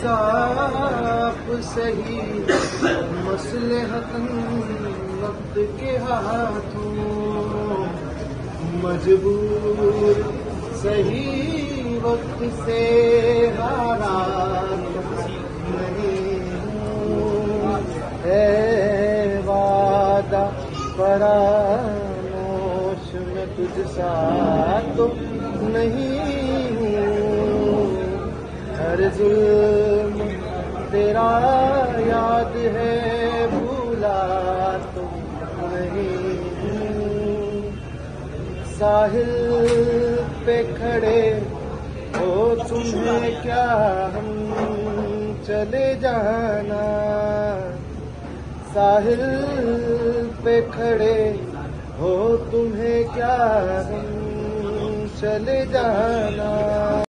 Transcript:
इंसाफ सही मसलहतन वक्त के हाथों, मजबूर सही वक्त से हारा नहीं हूँ, है वादा फरामोश में तुझ सा तो नहीं हूँ, हर जुल्म तेरा याद है भूला तो नहीं हूँ, साहिल पे खड़े हो तुम्हें क्या हम चले जाना, साहिल पे खड़े हो तुम्हें क्या हम चले जाना,